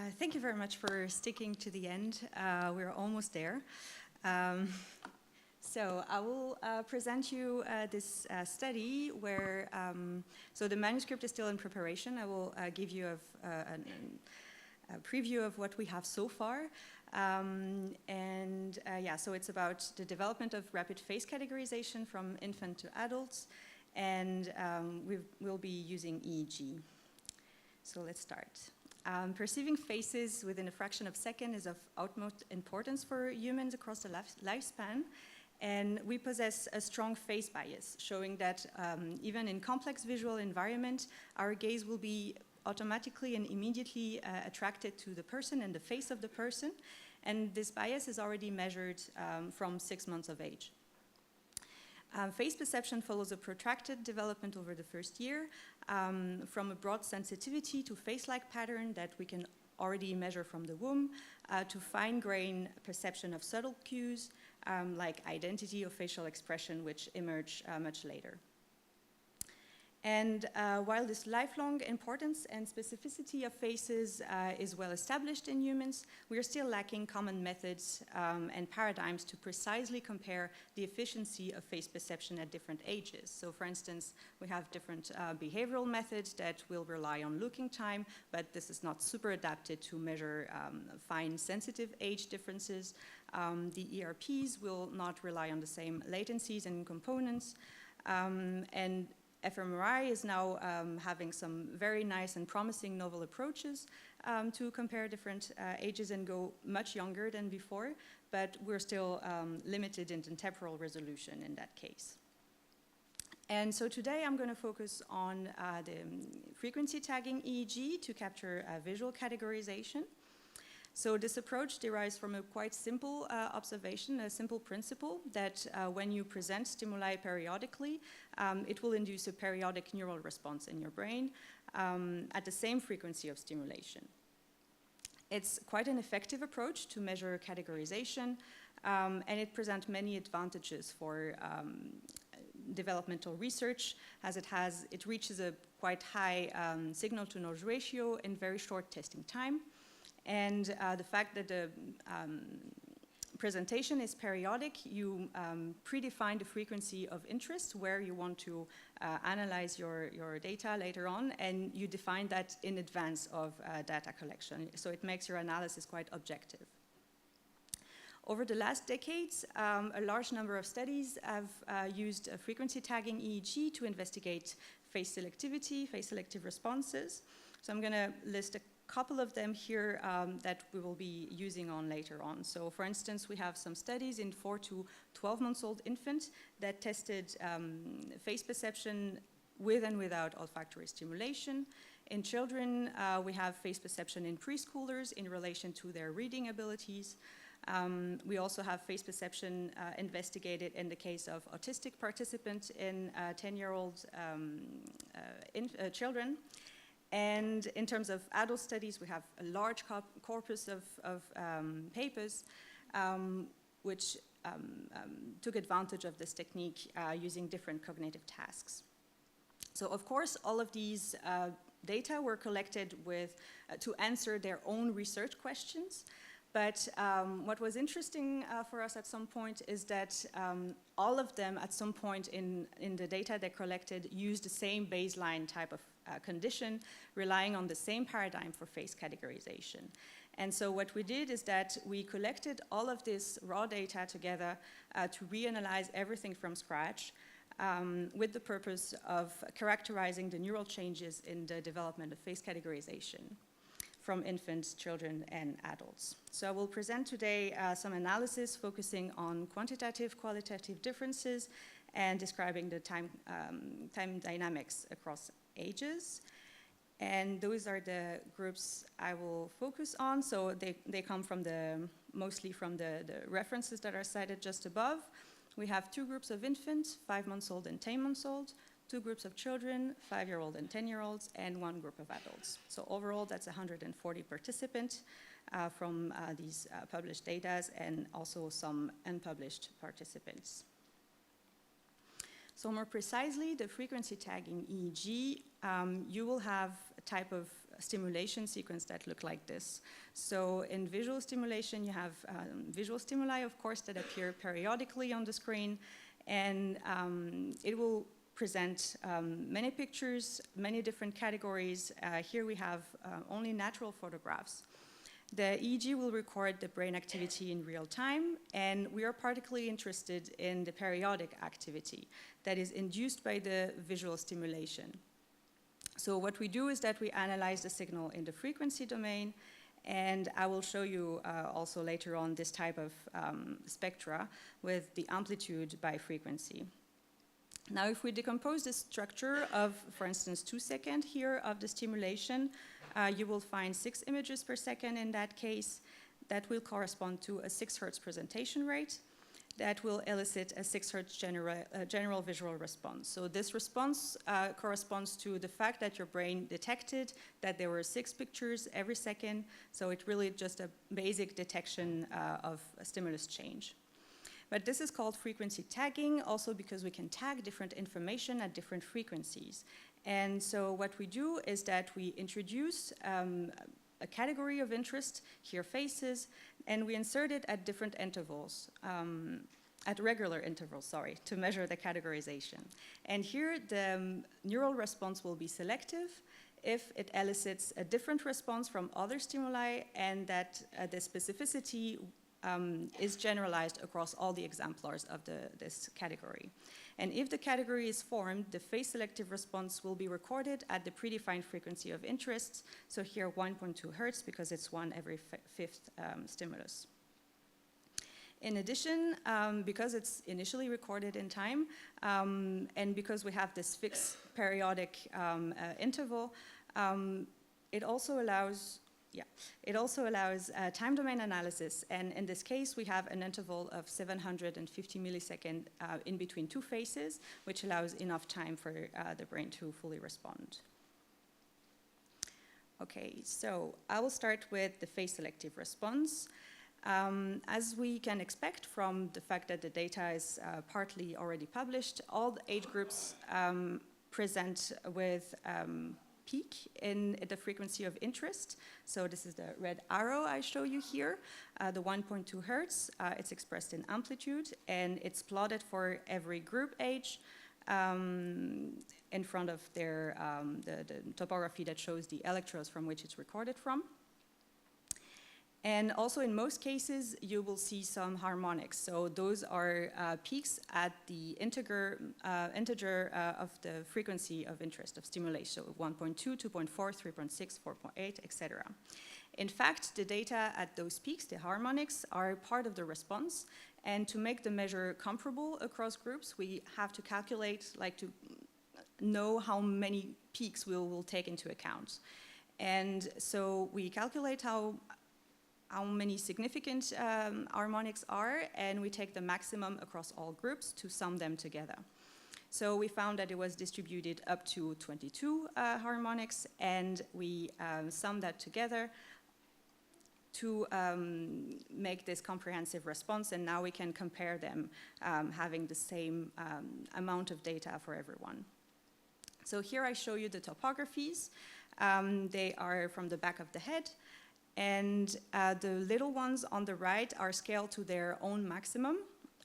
Thank you very much for sticking to the end. We're almost there. So I will present you this study where, so the manuscript is still in preparation. I will give you a preview of what we have so far. Yeah, so it's about the development of rapid face categorization from infant to adults, and we'll be using EEG. So let's start. Perceiving faces within a fraction of a second is of utmost importance for humans across the lifespan, and we possess a strong face bias, showing that even in complex visual environment, our gaze will be automatically and immediately attracted to the person and the face of the person, and this bias is already measured from 6 months of age. Face perception follows a protracted development over the first year, from a broad sensitivity to face-like pattern that we can already measure from the womb, to fine-grained perception of subtle cues, like identity or facial expression, which emerge much later. And while this lifelong importance and specificity of faces is well established in humans, we are still lacking common methods and paradigms to precisely compare the efficiency of face perception at different ages. So for instance, we have different behavioral methods that will rely on looking time, but this is not super adapted to measure fine sensitive age differences. The ERPs will not rely on the same latencies and components, and fMRI is now having some very nice and promising novel approaches to compare different ages and go much younger than before, but we're still limited in the temporal resolution in that case. And so today I'm going to focus on the frequency tagging EEG to capture visual categorization. So this approach derives from a quite simple observation, a simple principle that when you present stimuli periodically, it will induce a periodic neural response in your brain at the same frequency of stimulation. It's quite an effective approach to measure categorization, and it presents many advantages for developmental research, as it reaches a quite high signal-to-noise ratio in very short testing time. And the fact that the presentation is periodic, you predefine the frequency of interest where you want to analyze your data later on, and you define that in advance of data collection. So it makes your analysis quite objective. Over the last decades, a large number of studies have used frequency tagging EEG to investigate face selectivity, face selective responses. So I'm going to list a couple of them here that we will be using on later on. So for instance, we have some studies in 4 to 12 months old infants that tested face perception with and without olfactory stimulation. In children, we have face perception in preschoolers in relation to their reading abilities. We also have face perception investigated in the case of autistic participants in 10-year-old children. And in terms of adult studies, we have a large corpus of papers which took advantage of this technique using different cognitive tasks. So of course, all of these data were collected to answer their own research questions. But what was interesting for us at some point is that all of them at some point in the data they collected used the same baseline type of condition, relying on the same paradigm for face categorization. And so what we did is that we collected all of this raw data together to reanalyze everything from scratch with the purpose of characterizing the neural changes in the development of face categorization from infants, children, and adults. So I will present today some analysis focusing on quantitative, qualitative differences and describing the time dynamics across ages. And those are the groups I will focus on. So they come from mostly from the references that are cited just above. We have 2 groups of infants, 5 months old and 10 months old, 2 groups of children, 5-year-old and 10-year-olds, and 1 group of adults. So overall, that's 140 participants from these published data and also some unpublished participants. So more precisely, the frequency tagging EEG, you will have a type of stimulation sequence that look like this. So in visual stimulation, you have visual stimuli, of course, that appear periodically on the screen, and it will present many pictures, many different categories. Here we have only natural photographs. The EEG will record the brain activity in real time, and we are particularly interested in the periodic activity that is induced by the visual stimulation. So what we do is that we analyze the signal in the frequency domain, and I will show you also later on this type of spectra with the amplitude by frequency. Now, if we decompose the structure of, for instance, 2 seconds here of the stimulation, you will find 6 images per second in that case. That will correspond to a 6 Hertz presentation rate. That will elicit a 6 Hertz general visual response. So this response corresponds to the fact that your brain detected that there were 6 pictures every second. So it's really just a basic detection of a stimulus change. But this is called frequency tagging, also because we can tag different information at different frequencies. And so what we do is that we introduce a category of interest, here faces, and we insert it at different intervals, at regular intervals, sorry, to measure the categorization. And here the neural response will be selective if it elicits a different response from other stimuli and that the specificity is generalized across all the exemplars of this category. And if the category is formed, the phase selective response will be recorded at the predefined frequency of interest. So here 1.2 Hertz because it's 1 every 5th stimulus. In addition, because it's initially recorded in time, and because we have this fixed periodic interval, it also allows time domain analysis, and in this case we have an interval of 750 milliseconds in between 2 phases, which allows enough time for the brain to fully respond. Okay, so I will start with the phase selective response. As we can expect from the fact that the data is partly already published, all the age groups present with peak in the frequency of interest. So this is the red arrow I show you here, the 1.2 Hertz. It's expressed in amplitude, and it's plotted for every group age in front of their the topography that shows the electrodes from which it's recorded from. And also in most cases, you will see some harmonics. So those are peaks at the integer of the frequency of interest of stimulation, so 1.2, 2.4, 3.6, 4.8, etc. In fact, the data at those peaks, the harmonics, are part of the response. And to make the measure comparable across groups, we have to calculate, like to know how many peaks we will take into account. And so we calculate how many significant harmonics are, and we take the maximum across all groups to sum them together. So we found that it was distributed up to 22 harmonics, and we summed that together to make this comprehensive response, and now we can compare them having the same amount of data for everyone. So here I show you the topographies. They are from the back of the head. And the little ones on the right are scaled to their own maximum,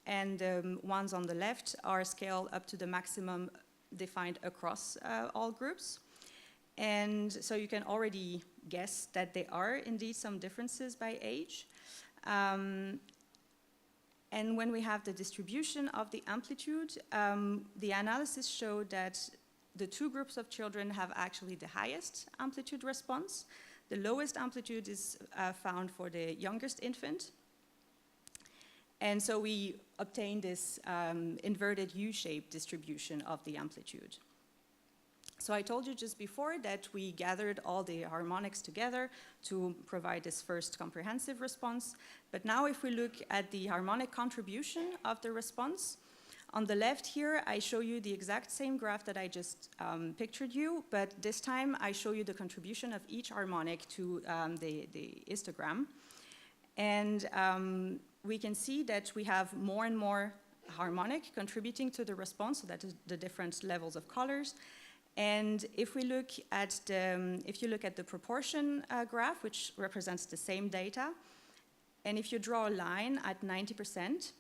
and the ones on the left are scaled up to the maximum defined across all groups. And so you can already guess that there are indeed some differences by age. And when we have the distribution of the amplitude, the analysis showed that the 2 groups of children have actually the highest amplitude response. The lowest amplitude is found for the youngest infant. And so we obtain this inverted U-shaped distribution of the amplitude. So I told you just before that we gathered all the harmonics together to provide this first comprehensive response. But now if we look at the harmonic contribution of the response, on the left here, I show you the exact same graph that I just pictured you, but this time I show you the contribution of each harmonic to the histogram. And we can see that we have more and more harmonic contributing to the response, so that is the different levels of colors. And if we look at if you look at the proportion graph, which represents the same data, and if you draw a line at 90%,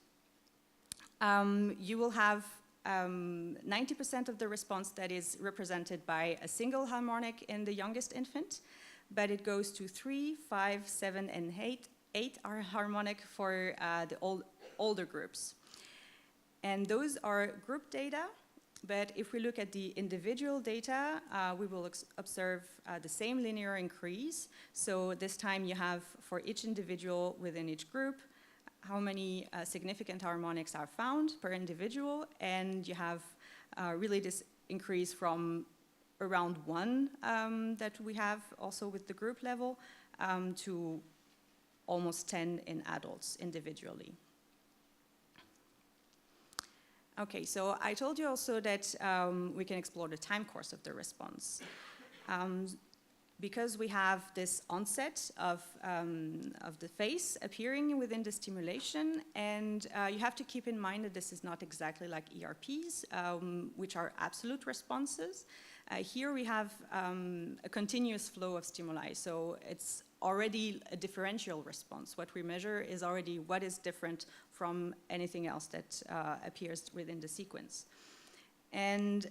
you will have 90% of the response that is represented by a single harmonic in the youngest infant, but it goes to 3, 5, 7, and 8 are harmonic for the older groups. And those are group data, but if we look at the individual data, we will observe the same linear increase. So this time you have, for each individual within each group, how many significant harmonics are found per individual, and you have really this increase from around 1 that we have also with the group level to almost 10 in adults individually. Okay, so I told you also that we can explore the time course of the response. Because we have this onset of the face appearing within the stimulation, and you have to keep in mind that this is not exactly like ERPs, which are absolute responses. Here we have a continuous flow of stimuli, so it's already a differential response. What we measure is already what is different from anything else that appears within the sequence. And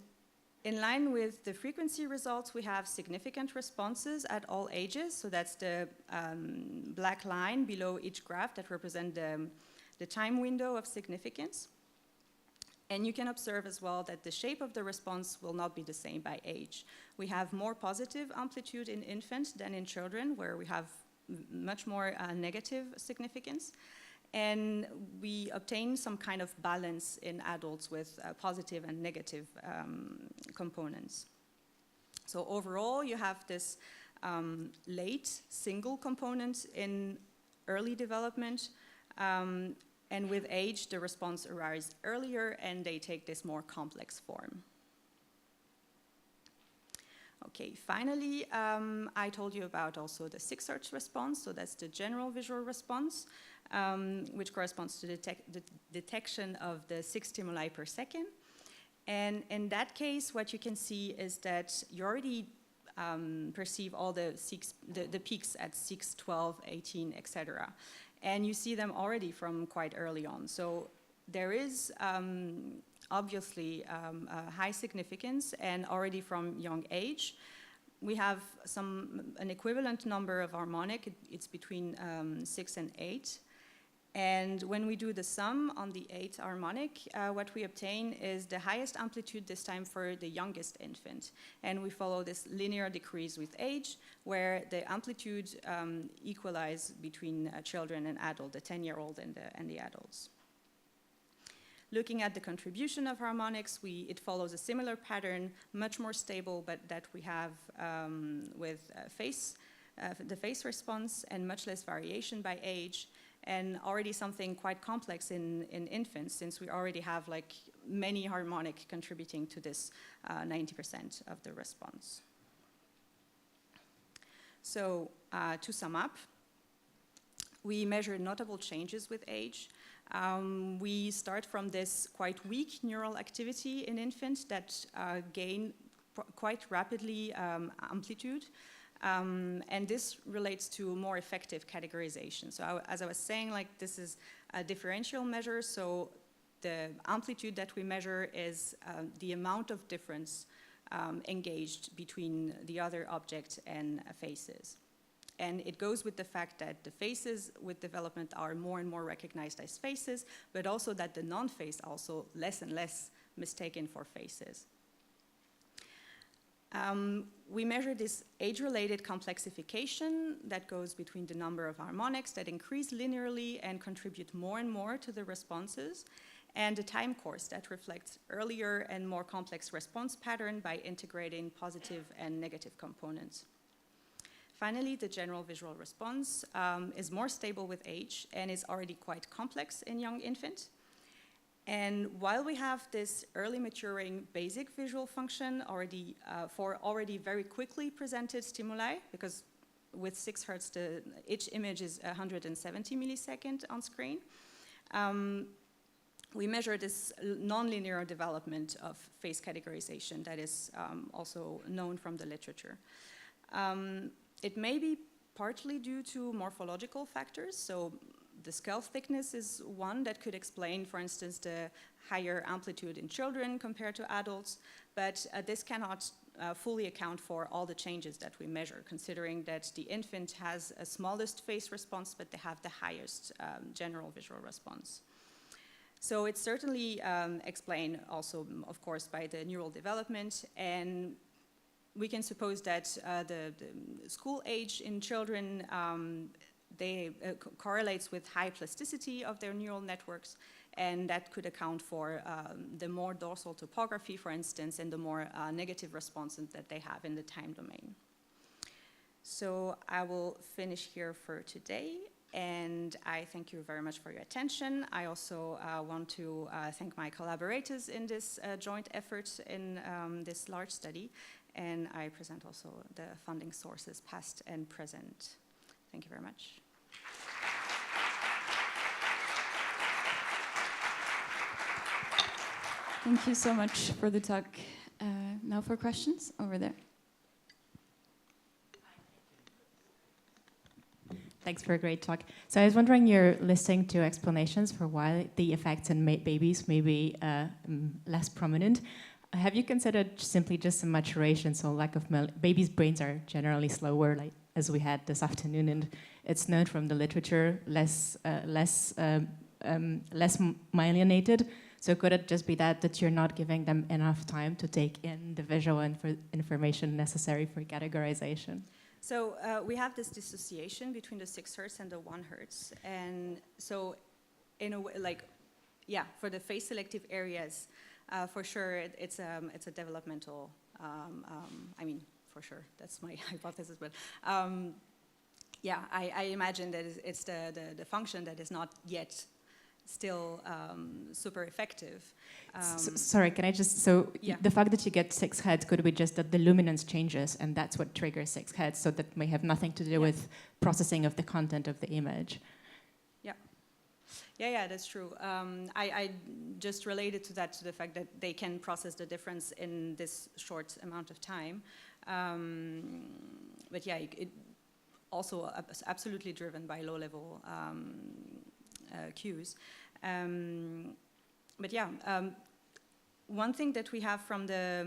in line with the frequency results, we have significant responses at all ages. So that's the black line below each graph that represent the time window of significance. And you can observe as well that the shape of the response will not be the same by age. We have more positive amplitude in infants than in children, where we have much more negative significance. And we obtain some kind of balance in adults with positive and negative components. So overall, you have this late single component in early development, and with age, the response arrives earlier and they take this more complex form. Okay, finally, I told you about also the 6 Hz response, so that's the general visual response, which corresponds to the detection of the 6 stimuli per second. And in that case, what you can see is that you already perceive all the peaks at 6, 12, 18, etc. And you see them already from quite early on. So there is obviously a high significance, and already from young age. We have an equivalent number of harmonic. It's between 6 and 8. And when we do the sum on the 8 harmonic, what we obtain is the highest amplitude this time for the youngest infant. And we follow this linear decrease with age, where the amplitude equalize between children and adult, the 10-year-old and the adults. Looking at the contribution of harmonics, it follows a similar pattern, much more stable, but that we have with the face response, and much less variation by age. And already something quite complex in infants, since we already have like many harmonic contributing to this 90% of the response. So to sum up, we measure notable changes with age. We start from this quite weak neural activity in infants that gain quite rapidly amplitude. And this relates to more effective categorization. So as I was saying, like, this is a differential measure, so the amplitude that we measure is the amount of difference engaged between the other object and faces. And it goes with the fact that the faces with development are more and more recognized as faces, but also that the non-face also less and less mistaken for faces. We measure this age-related complexification that goes between the number of harmonics that increase linearly and contribute more and more to the responses, and the time course that reflects earlier and more complex response pattern by integrating positive and negative components. Finally, the general visual response is more stable with age and is already quite complex in young infants. And while we have this early maturing basic visual function already for already very quickly presented stimuli, because with 6 Hz, each image is 170 milliseconds on screen, we measure this nonlinear development of face categorization that is also known from the literature. It may be partly due to morphological factors. So the skull thickness is one that could explain, for instance, the higher amplitude in children compared to adults, but this cannot fully account for all the changes that we measure, considering that the infant has a smallest face response, but they have the highest general visual response. So it's certainly explained also, of course, by the neural development, and we can suppose that the school age in children correlates with high plasticity of their neural networks, and that could account for the more dorsal topography, for instance, and the more negative responses that they have in the time domain. So I will finish here for today, and I thank you very much for your attention. I also want to thank my collaborators in this joint effort in this large study, and I present also the funding sources, past and present. Thank you very much. Thank you so much for the talk. Now for questions, over there. Thanks for a great talk. So I was wondering, you're listing two explanations for why the effects in babies may be less prominent. Have you considered simply just some maturation, so lack of babies' brains are generally slower, like as we had this afternoon, and it's known from the literature, less myelinated. So could it just be that you're not giving them enough time to take in the visual information necessary for categorization? So we have this dissociation between the 6 Hertz and the 1 Hertz, and so in a way, like, yeah, for the face selective areas, for sure it's a developmental. I mean, for sure that's my hypothesis, but yeah, I imagine that it's the function that is not yet still super effective. Sorry, can I just, yeah. The fact that you get 6 Hertz could be just that the luminance changes and that's what triggers 6 Hertz, so that may have nothing to do with processing of the content of the image. Yeah, that's true. I just related to that, to the fact that they can process the difference in this short amount of time. But yeah, it also absolutely driven by low-level cues. But yeah, one thing that we have from the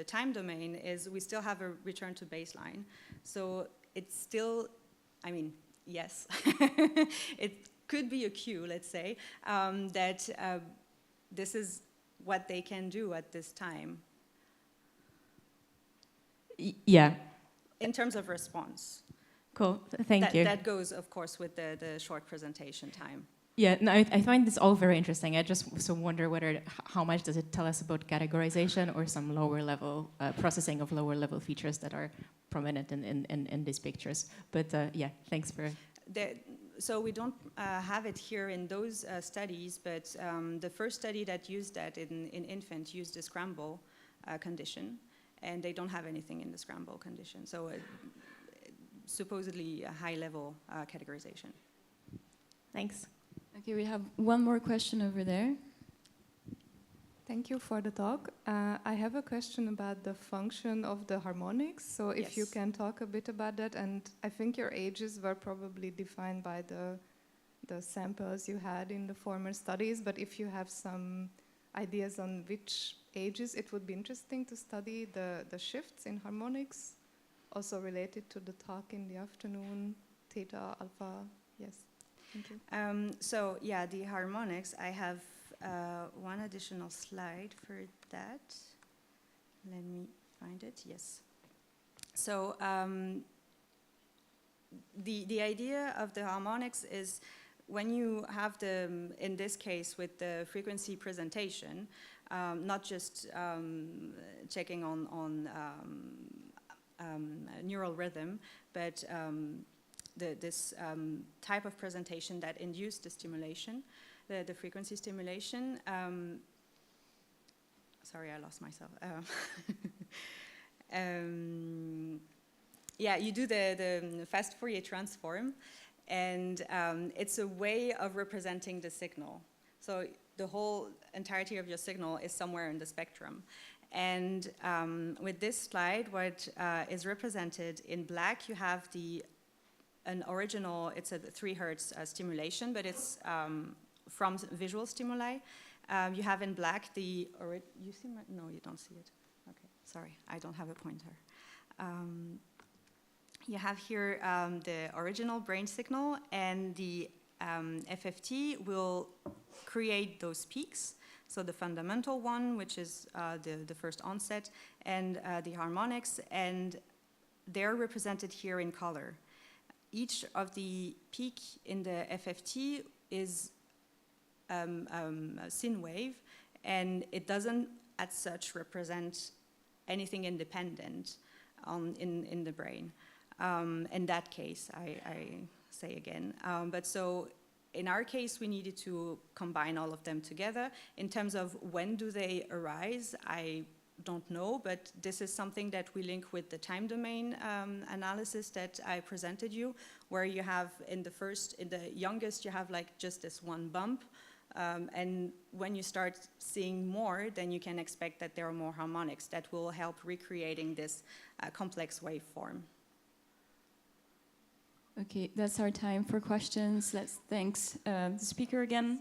time domain is we still have a return to baseline. So it's still, I mean, yes, it could be a cue, let's say, that this is what they can do at this time. Yeah. In terms of response. Cool, thank you. That goes, of course, with the short presentation time. Yeah, no, I find this all very interesting. I just wonder whether, how much does it tell us about categorization or some lower level processing of lower level features that are prominent in these pictures. But yeah, thanks for... So we don't have it here in those studies, but the first study that used that in infant used a scramble condition, and they don't have anything in the scramble condition. So supposedly a high-level categorization. Thanks. Okay, we have one more question over there. Thank you for the talk. I have a question about the function of the harmonics. So if you can talk a bit about that, and I think your ages were probably defined by the samples you had in the former studies, but if you have some ideas on which ages, it would be interesting to study the shifts in harmonics, also related to the talk in the afternoon, theta, alpha, yes. Thank you. So yeah, the harmonics, I have one additional slide for that. Let me find it, yes. So the idea of the harmonics is when you have in this case with the frequency presentation, not just checking on neural rhythm, but this type of presentation that induced the stimulation, the frequency stimulation. Sorry, I lost myself. Yeah, you do the fast Fourier transform, And it's a way of representing the signal. So the whole entirety of your signal is somewhere in the spectrum. And with this slide, what is represented in black, you have an original, it's a 3 Hertz stimulation, but it's from visual stimuli. You have in black you see my, no, you don't see it. Okay, sorry, I don't have a pointer. You have here the original brain signal, and the FFT will create those peaks. So the fundamental one, which is the first onset, and the harmonics, and they're represented here in color. Each of the peak in the FFT is a sine wave, and it doesn't, as such, represent anything independent in the brain. In that case, I say again. But so in our case, we needed to combine all of them together. In terms of when do they arise, I don't know, but this is something that we link with the time domain analysis that I presented you, where you have in the youngest, you have like just this one bump. And when you start seeing more, then you can expect that there are more harmonics that will help recreating this complex waveform. Okay, that's our time for questions. Let's thank the speaker again.